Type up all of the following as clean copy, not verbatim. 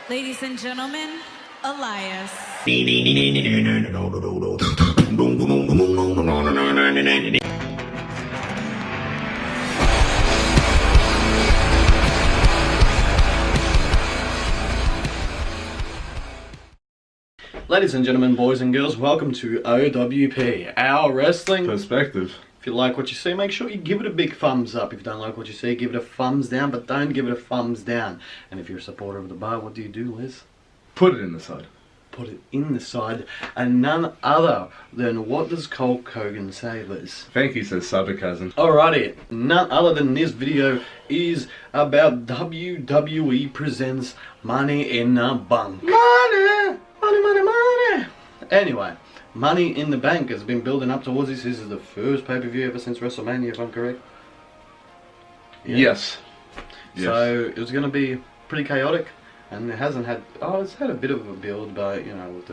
Ladies and gentlemen, Elias. Ladies and gentlemen, boys and girls, welcome to OWP, our wrestling perspective. If you like what you see, make sure you give it a big thumbs up. If you don't like what you see, give it a thumbs down, but don't give it a thumbs down. And if you're a supporter of the bar, what do you do, Liz? Put it in the side. Put it in the side, and none other than what does Hulk Hogan say, Liz? I think he says sarcasm. Alrighty, none other than this video is about WWE presents Money in the Bank. Money! Money, money, money! Anyway, Money in the Bank has been building up towards this. This is the first pay-per-view ever since WrestleMania, if I'm correct. Yeah. Yes. So it was going to be pretty chaotic, and it hasn't had. Oh, it's had a bit of a build, but you know, with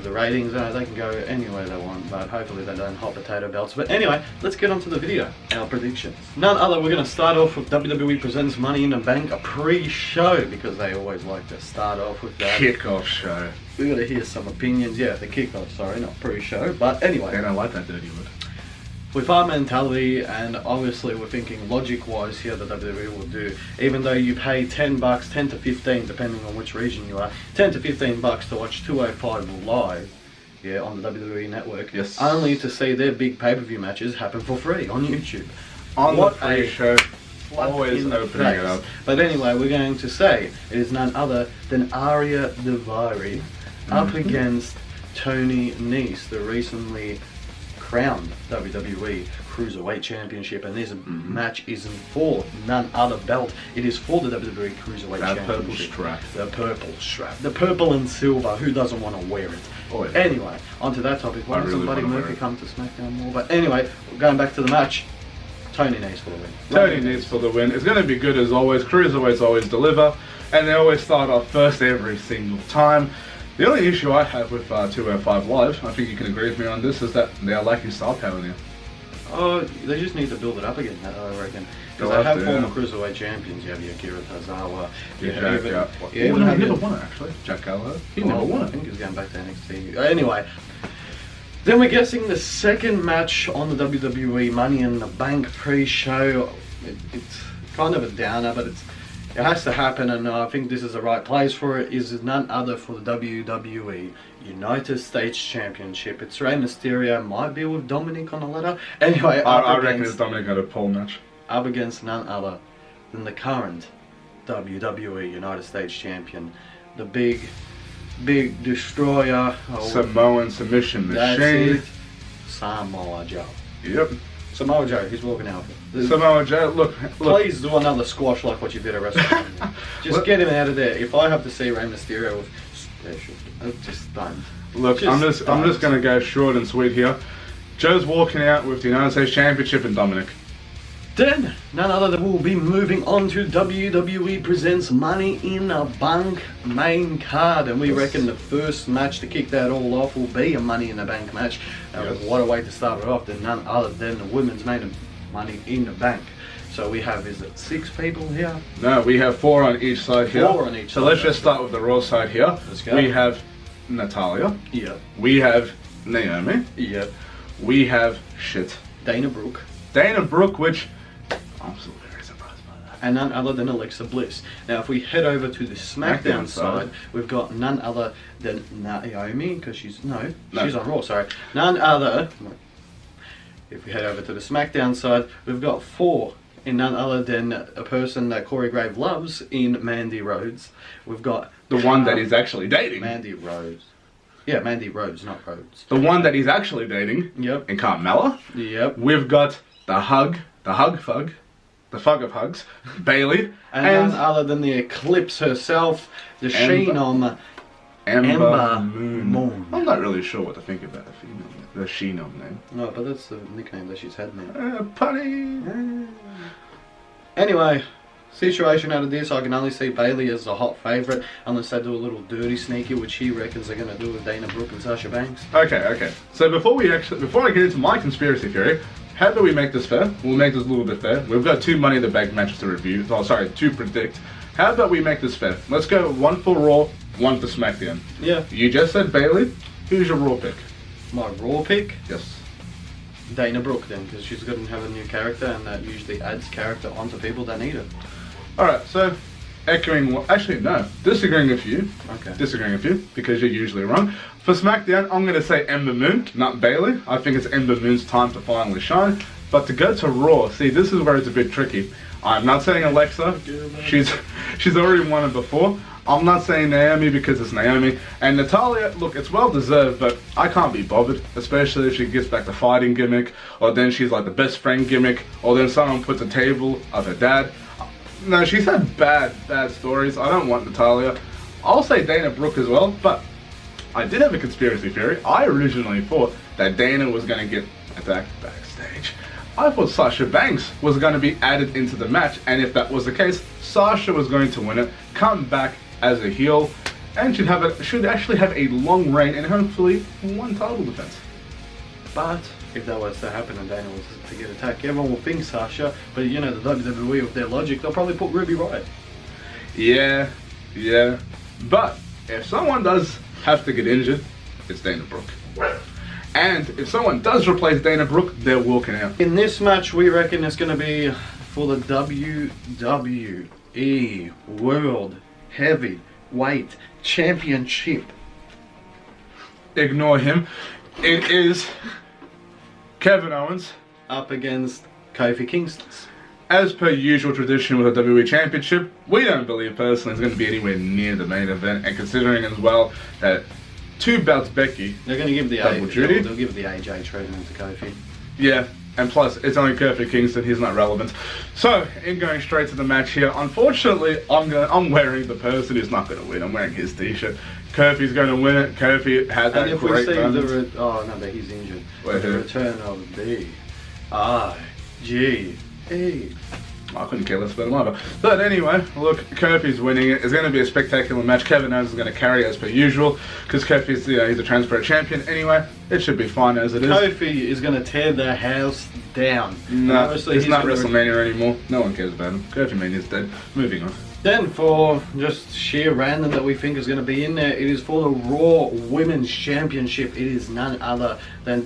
the ratings, they can go any way they want. But hopefully they don't hot potato belts. But anyway, let's get on to the video. Our predictions. None other. We're going to start off with WWE presents Money in the Bank, a pre-show, because they always like to start off with that Kickoff show. We got to hear some opinions. Yeah, the kickoff. Sorry, not pre-show. But anyway. They don't like that dirty word. With our mentality, and obviously we're thinking logic-wise here, the WWE will do, even though you pay $10, 10 to 15, depending on which region you are, 10 to 15 bucks to watch 205 live, yeah, on the WWE network, yes, only to see their big pay-per-view matches happen for free on YouTube. On what the pre-show, always opening it up. But anyway, we're going to say it is none other than Arya Daivari up against Tony Nese, the recently crowned WWE Cruiserweight Championship, and this match isn't for none other belt. It is for the WWE Cruiserweight Championship. Purple strap. The purple strap. The purple and silver. Who doesn't want to wear it? Oh, yeah. Anyway, onto that topic. Why doesn't really Buddy wanna Murphy come to SmackDown more? But anyway, going back to the match, Tony Nese for the win. Tony Nese for the win. It's going to be good as always. Cruiserweights always deliver, and they always start off first every single time. The only issue I have with 205 Live, I think you can agree with me on this, is that they are lacking star power now. Oh, they just need to build it up again, I reckon. Because they have former Cruiserweight champions. You have your Akira Tozawa. He never won it, actually. Jack Gallagher. He never won it. I think he's going back to NXT. Anyway, then we're guessing the second match on the WWE Money in the Bank pre-show. It's kind of a downer, but it has to happen, and I think this is the right place for it. Is none other for the WWE United States Championship. It's Rey Mysterio, might be with Dominic on the ladder. Anyway, I reckon it's Dominic at a pole match. Up against none other than the current WWE United States Champion, the big destroyer. Samoan submission machine. That's it. Samoa Joe. Yep. Samoa Joe, he's walking out. Samoa Joe, look. Please do another squash like what you did at WrestleMania. Just get him out of there. If I have to see Rey Mysterio with special, just don't. Look, I'm just gonna go short and sweet here. Joe's walking out with the United States Championship and Dominic. Then, none other than we'll be moving on to WWE presents Money in the Bank main card, and we reckon the first match to kick that all off will be a Money in the Bank match. What a way to start it off, than none other than the women's main Money in the Bank. So we have, is it 6 people here? No, we have 4 on each side here. 4 on each side. So let's just start with the Raw side here. Let's go. We have Natalia. Yep. We have Naomi. Yep. We have Dana Brooke. Dana Brooke, which I'm still very surprised by that. And none other than Alexa Bliss. Now, if we head over to the SmackDown side, we've got none other than Naomi, because she's on Raw, sorry. None other. If we head over to the SmackDown side, we've got 4 in none other than a person that Corey Grave loves in Mandy Rhodes. We've got the one that he's actually dating. Mandy Rhodes. Yeah, Mandy Rhodes, not Rhodes. The one that he's actually dating. Yep. In Carmella. Yep. We've got the Hug Fug of Hugs, Bailey, and none other than the Eclipse herself, the Sheenom Ember Moon. I'm not really sure what to think about the Sheenom name. No, but that's the nickname that she's had now. Punny. Anyway, situation out of this, I can only see Bailey as a hot favourite, unless they do a little dirty sneaky, which he reckons they're going to do with Dana Brooke and Sasha Banks. Okay. So before I get into my conspiracy theory, how do we make this fair? We'll make this a little bit fair. We've got 2 Money in the Bank matches to review. Oh, sorry, to predict. How about we make this fair? Let's go one for Raw, one for SmackDown. Yeah. You just said Bailey. Who's your Raw pick? My Raw pick? Yes. Dana Brooke then, because she's going to have a new character, and that usually adds character onto people that need it. Alright, so echoing actually no, disagreeing with you. Okay. Disagreeing with you, because you're usually wrong. For SmackDown, I'm gonna say Ember Moon, not Bailey. I think it's Ember Moon's time to finally shine. But to go to Raw, see, this is where it's a bit tricky. I'm not saying Alexa, she's already won it before. I'm not saying Naomi because it's Naomi. And Natalia, look, it's well deserved, but I can't be bothered, especially if she gets back the fighting gimmick, or then she's like the best friend gimmick, or then someone puts a table of her dad. No, she's had bad stories. I don't want Natalia. I'll say Dana Brooke as well, but I did have a conspiracy theory. I originally thought that Dana was going to get attacked backstage. I thought Sasha Banks was going to be added into the match, and if that was the case, Sasha was going to win it, come back as a heel, and should actually have a long reign and hopefully one title defense. But if that was to happen and Dana was to get attacked, everyone will think Sasha, but you know, the WWE with their logic, they'll probably put Ruby Riott. Yeah. But if someone does have to get injured, it's Dana Brooke. And if someone does replace Dana Brooke, they're walking out. In this match, we reckon it's going to be for the WWE World Heavyweight Championship. Ignore him. It is Kevin Owens Up against Kofi Kingston. as per usual tradition with the WWE Championship. We don't believe personally it's going to be anywhere near the main event, and considering as well that 2 belts Becky, They're going to give the Double duty? they'll give the AJ treatment to Kofi. yeah, and plus it's only Kofi Kingston, he's not relevant. So, in going straight to the match here, unfortunately I'm wearing the person who's not going to win. I'm wearing his t-shirt. Kofi's going to win it. Kofi had that And if we great see moment. oh no, but he's injured. Wait, The who? return of B-I-G-E. I couldn't care less about him either. But anyway, look, Kofi's winning it. It's going to be a spectacular match. Kevin Owens is going to carry as per usual, because Kofi's, he's a transparent champion. Anyway, it should be fine as it is. Kofi is going to tear the house down. No, Obviously, it's he's not gonna- WrestleMania anymore. No one cares about him. Kofi Mania's dead. Moving on. Then for just sheer random that we think is going to be in there, it is for the Raw Women's Championship. It is none other than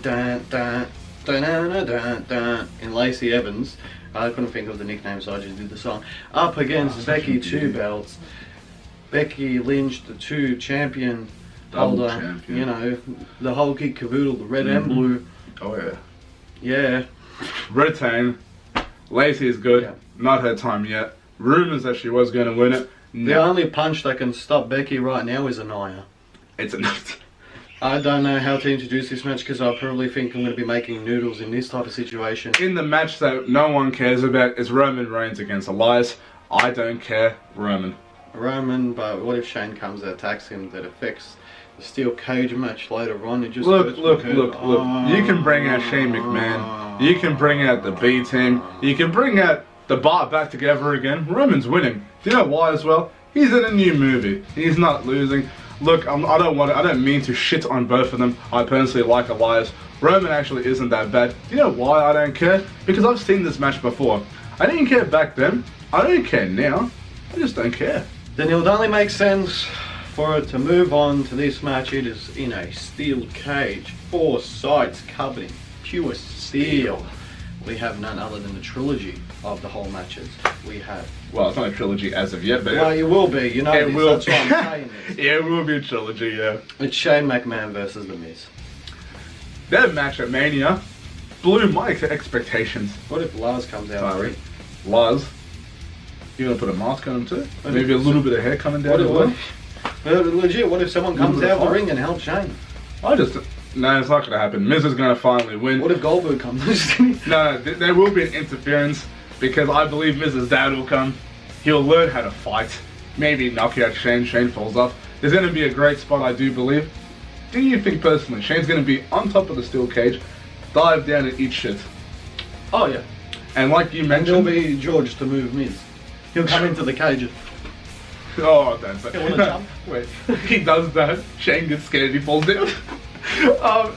in Lacey Evans. I couldn't think of the nickname, so I just did the song. Up against Becky, 2 belts. Becky Lynch, the 2 champion Double holder. champion. You know, the whole kit caboodle, the red and blue. Oh yeah. Yeah. Retain. Lacey is good. Yeah. Not her time yet. Rumors that she was going to win it. The No. only punch that can stop Becky right now is Anaya. It's enough. I don't know how to introduce this match because I probably think I'm going to be making noodles in this type of situation. In the match that no one cares about is Roman Reigns against Elias. I don't care. Roman. Roman, but what if Shane comes and attacks him? That affects the steel cage match later on. It just Look. hurts my head. You can bring out Shane McMahon. You can bring out the B team. You can bring out the Bar back together again. Roman's winning. Do you know why as well? He's in a new movie. He's not losing. Look, I don't mean to shit on both of them. I personally like Elias. Roman actually isn't that bad. Do you know why I don't care? Because I've seen this match before. I didn't care back then. I don't care now. I just don't care. Then it would only make sense for it to move on to this match. It is in a steel cage, 4 sides covered in pure steel. We have none other than the trilogy of the whole matches. We have. Well, it's not a trilogy as of yet, but Well, you will be. You know it this. will. That's why I'm saying this. Yeah, it will be a trilogy. Yeah. It's Shane McMahon versus The Miz. That match at Mania blew my expectations. What if Lars comes out? Sorry. Lars, you gonna put a mask on him too? Maybe a little bit of hair coming down What as well? if, legit, what if someone comes out of the ring and helps Shane? No, it's not gonna happen. Miz is gonna finally win. What if Goldberg comes? No, there will be an interference because I believe Miz's dad will come. He'll learn how to fight. Maybe knock out Shane. Shane falls off. There's gonna be a great spot, I do believe. Do you think personally Shane's gonna be on top of the steel cage, dive down and eat shit? Oh yeah. And like you And there'll mentioned, be George to move Miz. He'll come into the cage. oh, that's it. You wanna jump? Wait, he does that. Shane gets scared. He falls down.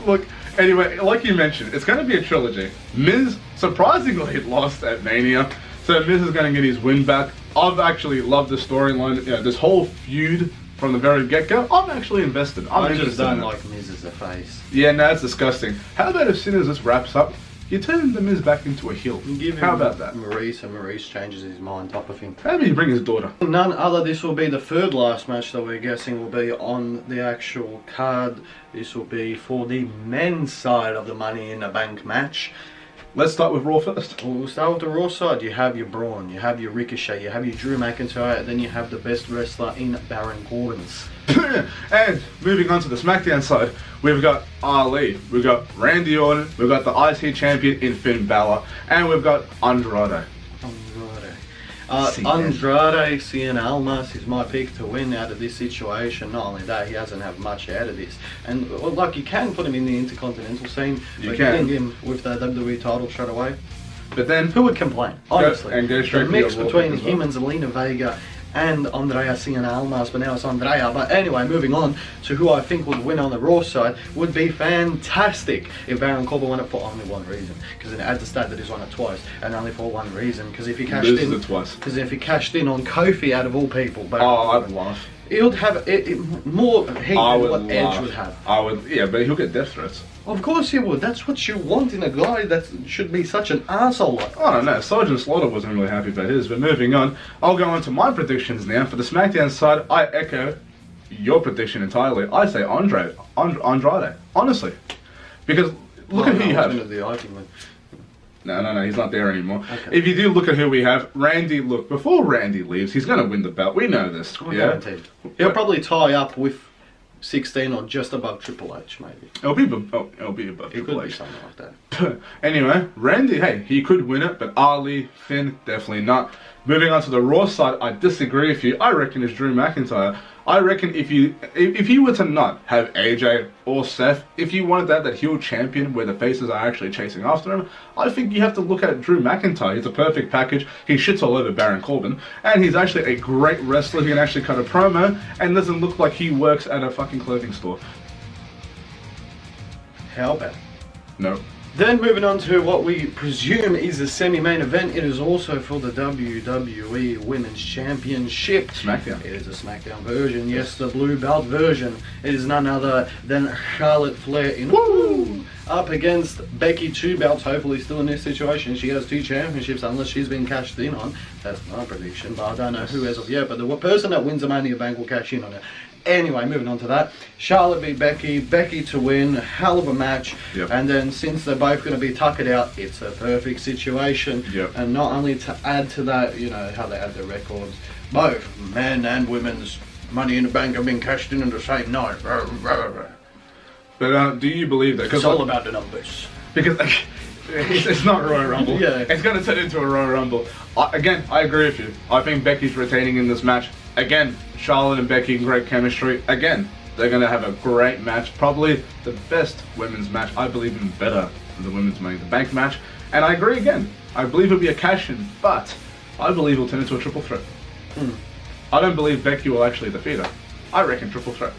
Look. Anyway, like you mentioned, it's going to be a trilogy. Miz surprisingly lost at Mania, so Miz is going to get his win back. I've actually loved the storyline. You know, this whole feud from the very get-go. I'm actually invested. I just don't like Miz as a face. Yeah, no, it's disgusting. How about as soon as this wraps up, you turn the Miz back into a heel? How about that? Maurice, and Maurice changes his mind type of thing. How about you bring his daughter? None other, this will be the third last match that we're guessing will be on the actual card. This will be for the men's side of the Money in the Bank match. Let's start with Raw first. We'll start with the Raw side. You have your Braun, you have your Ricochet, you have your Drew McIntyre, then you have the best wrestler in Baron Corbin. And moving on to the SmackDown side, we've got Ali, we've got Randy Orton, we've got the IC champion in Finn Balor, and we've got Andrade. Andrade Cien Almas is my pick to win out of this situation. Not only that, he hasn't had much out of this. And like, you can put him in the Intercontinental scene. You but can. Getting him with the WWE title straight away. But then, Who would complain? Honestly. And go straight the for mix your Raw between pick as well. him and Zelina Vega and Andrea Cien Almas, but now it's Andrea. But anyway, moving on to who I think would win on the Raw side, would be fantastic if Baron Corbin won it for only one reason. Because it adds the stat that he's won it twice, and only for one reason. Because if he cashed Loses in, it twice. because if he cashed in on Kofi out of all people, Baron Oh, I'd Corbin, laugh. it would have more heat I than would what laugh. Edge would have. I would, yeah, but he'll get death threats. Of course he would. That's what you want in a guy that should be such an arsehole like that. I don't know, Sergeant Slaughter wasn't really happy about his, but moving on, I'll go on to my predictions now. For the SmackDown side, I echo your prediction entirely. I say Andrade, honestly. Because look at who you have. No, he's not there anymore. Okay. If you do look at who we have, Randy, look, before Randy leaves, he's going to win the belt. We know this. Guaranteed. He'll probably tie up with 16 or just above Triple H, maybe. It'll be above It Triple could be H. something like that. Anyway, Randy, hey, he could win it, but Ali, Finn, definitely not. Moving on to the Raw side, I disagree with you. I reckon it's Drew McIntyre. I reckon if you were to not have AJ or Seth, if you wanted to have that heel champion where the faces are actually chasing after him, I think you have to look at Drew McIntyre. He's a perfect package. He shits all over Baron Corbin, and he's actually a great wrestler. He can actually cut a promo, and doesn't look like he works at a fucking clothing store. How about? No. Then moving on to what we presume is the semi-main event. It is also for the WWE Women's Championship. SmackDown. It is a SmackDown version. Yes, the blue belt version. It is none other than Charlotte Flair in Woo! Up against Becky, 2 belts. Hopefully still in this situation. She has 2 championships unless she's been cashed in on. That's my prediction, but I don't know who as of yet. But the person that wins the Money in the Bank will cash in on it. Anyway, moving on to that. Charlotte beat Becky to win, hell of a match. Yep. And then since they're both going to be tuckered out, it's a perfect situation. Yep. And not only to add to that, you know, how they add their records, both men and women's Money in the Bank have been cashed in on the same night. But do you believe that? It's all about the numbers. Because it's not Royal Rumble. Yeah. It's going to turn into a Royal Rumble. Again, I agree with you. I think Becky's retaining in this match. Again, Charlotte and Becky, great chemistry. Again, they're going to have a great match. Probably the best women's match. I believe even better than the women's Money in the Bank match. And I agree again. I believe it'll be a cash-in, but I believe it'll turn into a triple threat. I don't believe Becky will actually defeat her. I reckon triple threat.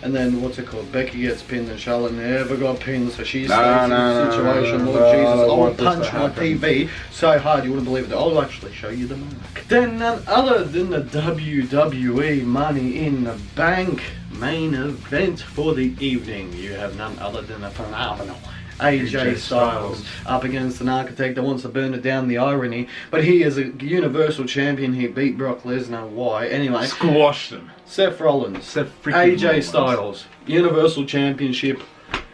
And then, what's it called? Becky gets pinned and Charlotte never got pinned, so she stays No, in the situation. no, Lord no, Jesus, I I'll want this punch to my happen. TV so hard you wouldn't believe it. I'll actually show you the mark. Then none other than the WWE Money in the Bank main event for the evening. You have none other than a phenomenal AJ Styles up against an architect that wants to burn it down, the irony. But he is a Universal Champion. He beat Brock Lesnar. Why? Anyway. Squashed him. Seth Rollins. AJ Styles. Universal Championship.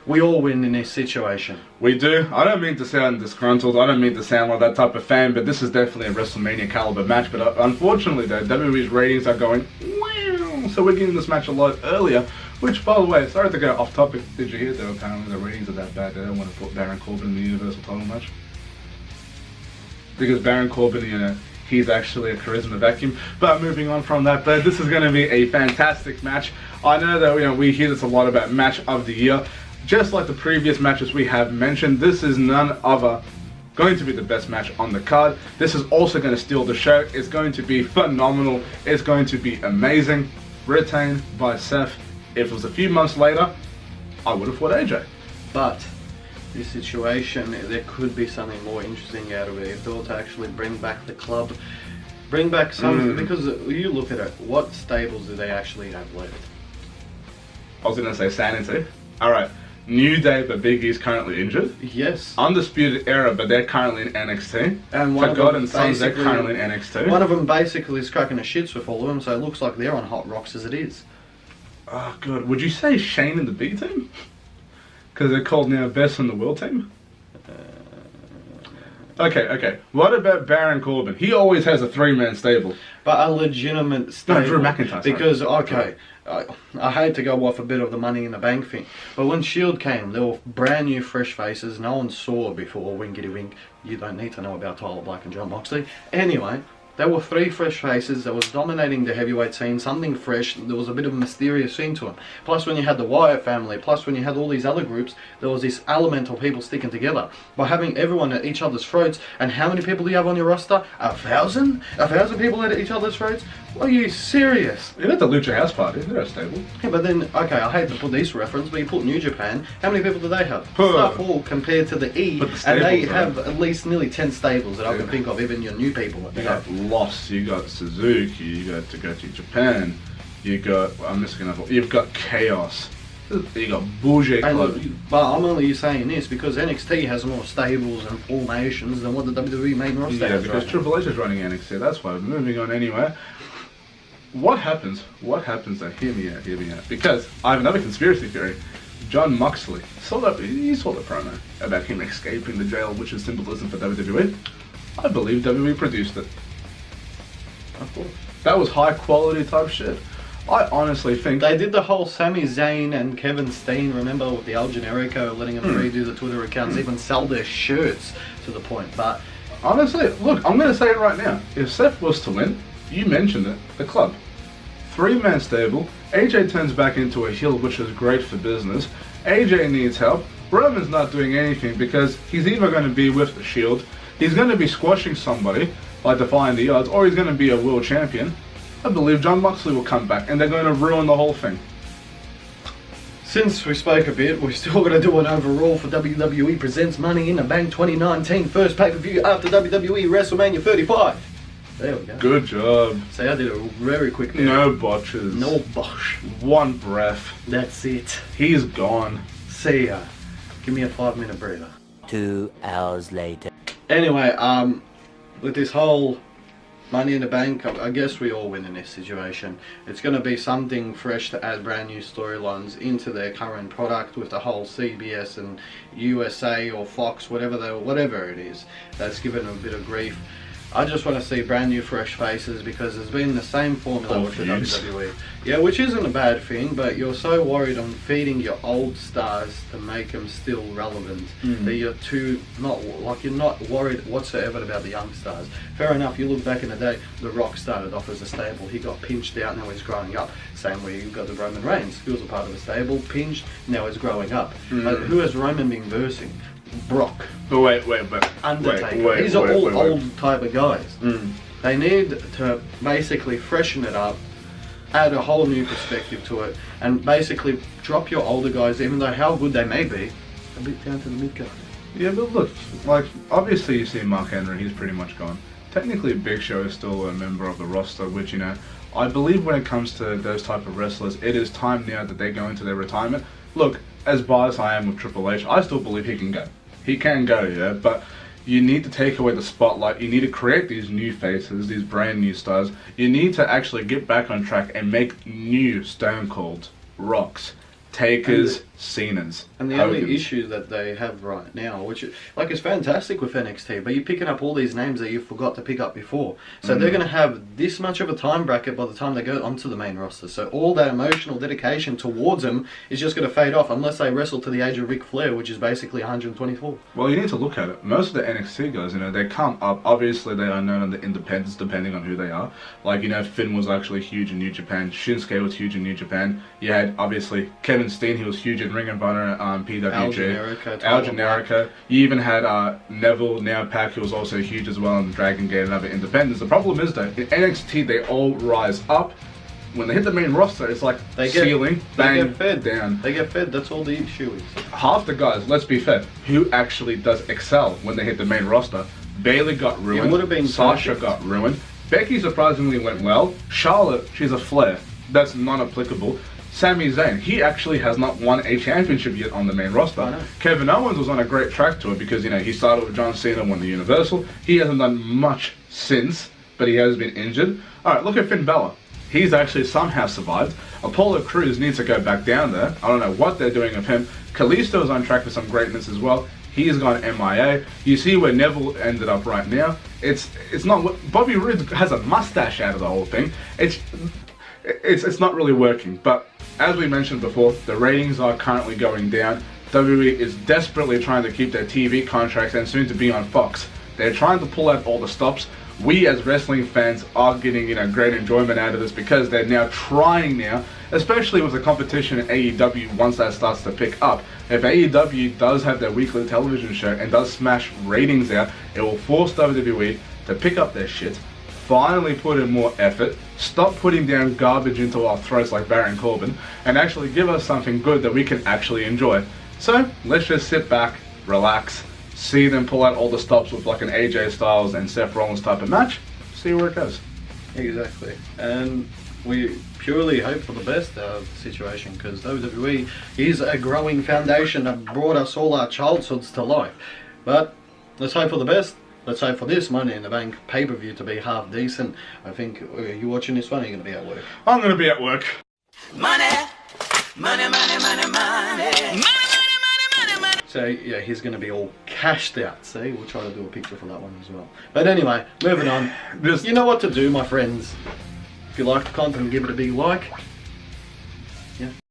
We all win in this situation. We do. I don't mean to sound disgruntled. I don't mean to sound like that type of fan, but this is definitely a WrestleMania caliber match. But unfortunately, though, WWE's ratings are going wow. So we're getting this match a lot earlier. Which, by the way, sorry to go off topic. Did you hear that apparently the ratings are that bad? They don't want to put Baron Corbin in the Universal title match because Baron Corbin, you know, he's actually a charisma vacuum. But moving on from that, though, this is going to be a fantastic match. I know that, you know, we hear this a lot about match of the year. Just like the previous matches we have mentioned, this is none other going to be the best match on the card. This is also going to steal the show. It's going to be phenomenal. It's going to be amazing. Retained by Seth. If it was a few months later, I would have fought AJ. But this situation, there could be something more interesting out of it. If they were to actually bring back the club Bring back some, because you look at it, what stables do they actually have left? I was gonna say Sanity. Alright. New Day, but Big E's currently injured. Yes. Undisputed Era, but they're currently in NXT. And one Forgotten of them Sons, they're currently in NXT. One of them basically is cracking the shits with all of them, so it looks like they're on hot rocks as it is. Oh, good. Would you say Shane in the B team? Because they're called now Best in the World team? Okay. What about Baron Corbin? He always has a 3-man stable. But a legitimate stable. No, Drew McIntyre. Because, okay, I hate to go off a bit of the Money in the Bank thing, but when Shield came, there were brand new fresh faces no one saw before, winkety wink. You don't need to know about Tyler Black and John Moxley. Anyway, there were 3 fresh faces that was dominating the heavyweight scene, something fresh. There was a bit of a mysterious scene to them. Plus when you had the Wyatt family, plus when you had all these other groups, there was this element of people sticking together. By having everyone at each other's throats, and how many people do you have on your roster? 1,000? 1,000 people at each other's throats? Are you serious? You got the Lucha House Party, they're a stable. Yeah, but then, okay, I hate to put this reference, but you put New Japan, how many people do they have? Huh. Stuff all compared to the E, But the and they stables, have at least nearly 10 stables that I can think of, even your new people that they You have. got Lost, you got Suzuki, you got to go to Japan, you got, I'm missing another, you've got Chaos, you got Bougie Club. But I'm only saying this because NXT has more stables and formations than what the WWE main roster Yeah, has. because Right? Triple H is running NXT, that's why. Moving on anyway. What happens though, hear me out, because I have another conspiracy theory. John Moxley, you saw the promo about him escaping the jail, which is symbolism for WWE. I believe WWE produced it. Of course. That was high quality type shit. I honestly think They did the whole Sami Zayn and Kevin Steen, remember, with the El Generico, letting them redo the Twitter accounts, even sell their shirts to the point. But honestly, look, I'm going to say it right now. If Seth was to win, you mentioned it, the club. 3-man stable, AJ turns back into a heel, which is great for business. AJ needs help. Roman's not doing anything because he's either going to be with the Shield, he's going to be squashing somebody, like Defying the Odds, or he's going to be a world champion. I believe John Moxley will come back and they're going to ruin the whole thing. since we spoke a bit, we're still going to do an overall for WWE Presents Money in the Bank 2019 first pay-per-view after WWE WrestleMania 35. There we go. Good job. See, I did it very quick there. No botches. No bosh. One breath. That's it. He's gone. See ya. Give me a 5-minute breather. 2 hours later. Anyway, with this whole Money in the Bank, I guess we all win in this situation. It's going to be something fresh to add brand new storylines into their current product with the whole CBS and USA or Fox, whatever it is, that's given a bit of grief. I just want to see brand new fresh faces because there's been the same formula with the WWE. Yeah, which isn't a bad thing, but you're so worried on feeding your old stars to make them still relevant that you're not worried whatsoever about the young stars. Fair enough, you look back in the day, The Rock started off as a stable, he got pinched out, now he's growing up. Same way you've got the Roman Reigns, he was a part of the stable, pinched, now he's growing up. But who has Roman been versing? Brock. But wait, Undertaker. These are all old type of guys. They need to basically freshen it up, add a whole new perspective to it, and basically drop your older guys, even though how good they may be, a bit down to the mid card. Yeah, but look, like, obviously you see Mark Henry, he's pretty much gone. Technically Big Show is still a member of the roster, which, you know, I believe when it comes to those type of wrestlers, it is time now that they go into their retirement. Look, as biased I am with Triple H, I still believe he can go. He can go, yeah, but you need to take away the spotlight. You need to create these new faces, these brand new stars. You need to actually get back on track and make new Stone Cold, Rocks, Takers, Cenas. And the only issue that they have right now, which is fantastic with NXT, but you're picking up all these names that you forgot to pick up before. So they're going to have this much of a time bracket by the time they go onto the main roster. So all that emotional dedication towards them is just going to fade off unless they wrestle to the age of Ric Flair, which is basically 124. Well, you need to look at it. Most of the NXT guys, you know, they come up. Obviously, they are known on the independents depending on who they are. Like, you know, Finn was actually huge in New Japan. Shinsuke was huge in New Japan. You had, obviously, Kevin Steen, he was huge in Ring of Honor, PWG. Al Generico. You even had Neville, now Pac, who was also huge as well in the Dragon Gate and other independents. The problem is, though, in NXT, they all rise up. When they hit the main roster, it's like ceiling, bang, they get fed. down. They get fed, that's all the issue is. Half the guys, let's be fair, who actually does excel when they hit the main roster. Bayley got ruined. It would have been Sasha perfect. got ruined. Becky surprisingly went well. Charlotte, she's a Flair. That's non-applicable. Sami Zayn, he actually has not won a championship yet on the main roster. Kevin Owens was on a great track to it because, you know, he started with John Cena, won the Universal. He hasn't done much since, but he has been injured. Alright, look at Finn Balor. He's actually somehow survived. Apollo Crews needs to go back down there. I don't know what they're doing of him. Kalisto's on track for some greatness as well. He's gone MIA. You see where Neville ended up right now. It's not. Bobby Roode has a mustache out of the whole thing. It's not really working. But as we mentioned before, the ratings are currently going down. WWE is desperately trying to keep their TV contracts and soon to be on Fox. They're trying to pull out all the stops. We as wrestling fans are getting, you know, great enjoyment out of this because they're now trying now, especially with the competition in AEW once that starts to pick up. If AEW does have their weekly television show and does smash ratings out, it will force WWE to pick up their shit, finally put in more effort, stop putting down garbage into our throats like Baron Corbin, and actually give us something good that we can actually enjoy. So let's just sit back, relax, see them pull out all the stops with like an AJ Styles and Seth Rollins type of match, see where it goes. Exactly. And we purely hope for the best out of the situation because WWE is a growing foundation that brought us all our childhoods to life. But let's hope for the best. Let's hope for this Money in the Bank pay-per-view to be half decent. I think, are you watching this one or are you going to be at work? I'm going to be at work. Money, money, money, money, money. So yeah, he's going to be all cashed out. See, we'll try to do a picture for that one as well. But anyway, moving on. You know what to do, my friends. If you like the content, give it a big like. Yeah.